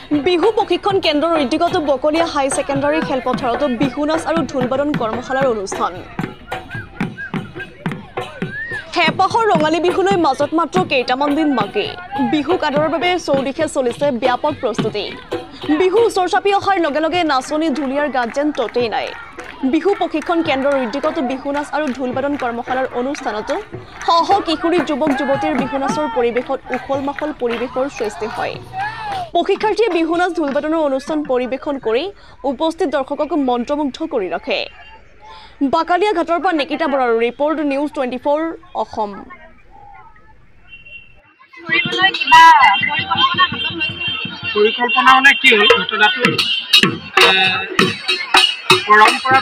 বিহু প্ৰশিক্ষণ কেন্দ্ৰৰ ঐতিহ্যগত বকলীয়া হাই ছেকেণ্ডাৰী খেলপথাৰত বিহু নাচ আৰু ঢোলবাদন কৰ্মশালাৰ অনুষ্ঠান। হেঁপাহৰ ৰঙালী বিহুলৈ মাজত মাত্ৰ কেইটামান দিন বাকী। বিহুক আদৰৰ বাবে চৌদিশে চলিছে ব্যাপক প্ৰস্তুতি। বিহু ওচৰ চাপি অহাৰ লগে লগে নাচনী ঢুলীয়াৰ গাত যেন ততেই নাই। বিহু প্ৰশিক্ষণ কেন্দ্ৰৰ ঐতিহ্যগত বিহু নাচ আৰু ঢোলবাদন কৰ্মশালাৰ অনুষ্ঠানতো শ কিশোৰী যুৱক যুৱতীৰ বিহু নাচৰ পৰিৱেশত উখল মাখল পৰিৱেশৰ সৃষ্টি হয়। প্ৰশিক্ষাৰ্থীয়ে বিহু নাচ ঢোলবাদনৰ অনুষ্ঠান পৰিৱেশন কৰি উপস্থিত দৰ্শকক মন্ত্ৰমুগ্ধ কৰি ৰাখে। বাকালিয়া ঘাটৰ পৰা নিকিতা বৰাৰ ৰিপৰ্ট, নিউজ 24 অসম। পৰিকল্পনা মানে কি হ'ল, ঘটনাটো পৰম্পৰা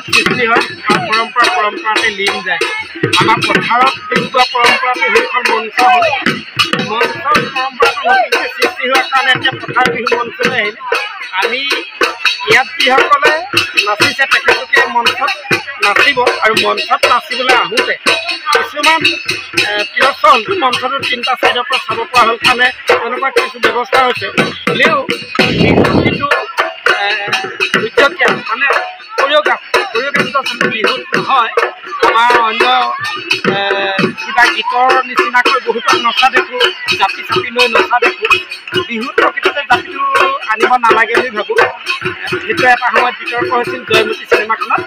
সৃষ্টি হয় আৰু পৰম্পৰাতে লীন যায়। আমাৰ পথাৰত তেনেকুৱা পৰম্পৰাটো সেইখন মঞ্চ হ'ল। মঞ্চৰ পৰম্পৰাটো নতুনকৈ সৃষ্টি হোৱাৰ কাৰণে এতিয়া পথাৰ বিহু মঞ্চলৈ আহিলে। আমি ইয়াত যিসকলে নাচিছে তেখেতলোকে মঞ্চত নাচিব আৰু মঞ্চত নাচিবলৈ আহোঁতে কিছুমান তিৰস্কাৰ হ'ল। মঞ্চটো তিনিটা ছাইডৰ পৰা চাব পৰা হ'ল কাৰণে তেনেকুৱা কিছু ব্যৱস্থা হৈছে। হ'লেও বিহুৰ যিটো উদ্যোগ মানে কৰিঅ'গ্ৰাফিটো আচলতে বিহুত নহয়। আমাৰ অন্য কিবা গীতৰ নিচিনাকৈ বহুতক নচা দেখোঁ, জাপি চাপি লৈ নচা দেখোঁ। বিহুত প্ৰকৃততে জাপিটো আনিব নালাগে বুলি ভাবোঁ। সেইটো এটা সময়ত বিতৰ্ক হৈছিল জয়মতী চিনেমাখনত।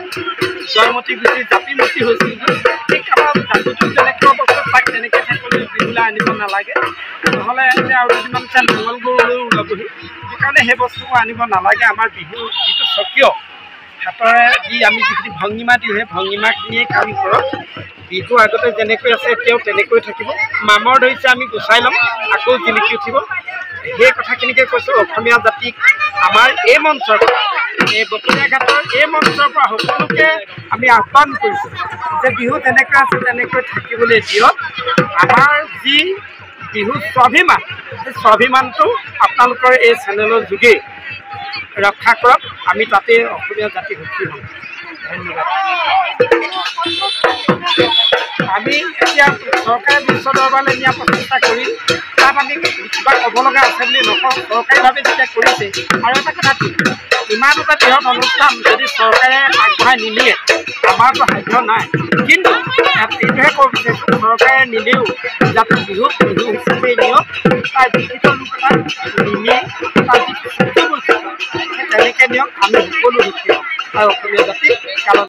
জয়মতী গুচি জাপিমতী হৈছিল। ঠিক আমাৰ জাপিটো যেনেকুৱা বস্তু তাক তেনেকৈ থাকিবলৈ বিহুলৈ আনিব নালাগে। নহ'লে এতিয়া আৰু কিছুমান খেল মংগল গৰুলৈও ওলাবহি। সেইকাৰণে সেই বস্তুবোৰ আনিব নালাগে। আমাৰ বিহুৰ যিটো স্বকীয় হাতৰে দি আমি যিখিনি ভংগীমা দিওঁ সেই ভংগীমাখিনিয়ে কাম কৰক। বিহু আগতে যেনেকৈ আছে এতিয়াও তেনেকৈ থাকিব। মামৰ ধৰিছে আমি গুচাই ল'ম, আকৌ জিলিকি উঠিব। সেই কথাখিনিকে কৈছোঁ। অসমীয়া জাতিক আমাৰ এই মঞ্চৰ এই বকলীয়া ঘাটৰ এই মঞ্চৰ পৰা সকলোকে আমি আহ্বান কৰিছোঁ যে বিহু যেনেকৈ আছে তেনেকৈ থাকিবলৈ দিয়ক। আমাৰ যি বিহু স্বাভিমান, সেই স্বাভিমানটো আপোনালোকৰ এই চেনেলৰ যোগেই ৰক্ষা কৰক। আমি তাতে অসমীয়া জাতি সুখী হ'ম। ধন্যবাদ। আমি এতিয়া চৰকাৰে বিশ্ব দৰবাৰলৈ নিয়াৰ প্ৰচেষ্টা কৰি তাত আমি কিবা ক'ব লগা আছে বুলি নকওঁ। চৰকাৰীভাৱে যেতিয়া কৰিছে আৰু এটা কথা ইমান এটা বৃহৎ অনুষ্ঠান যদি চৰকাৰে আগবঢ়াই নিনিয়ে আমাৰতো সাধ্য নাই। কিন্তু এইটোহে ক'ব বিচাৰিছোঁ, চৰকাৰে নিলেও যাতে বিহু হিচাপে নিয়ক। তাৰ বিকৃত লোক এটা নিনিয়ে, তাৰ যিটো চুক্তি বৈশিষ্ট্য তেনেকৈ নিয়ক। আমি সকলো সুখী হ'ম আৰু অসমীয়া জাতি কালত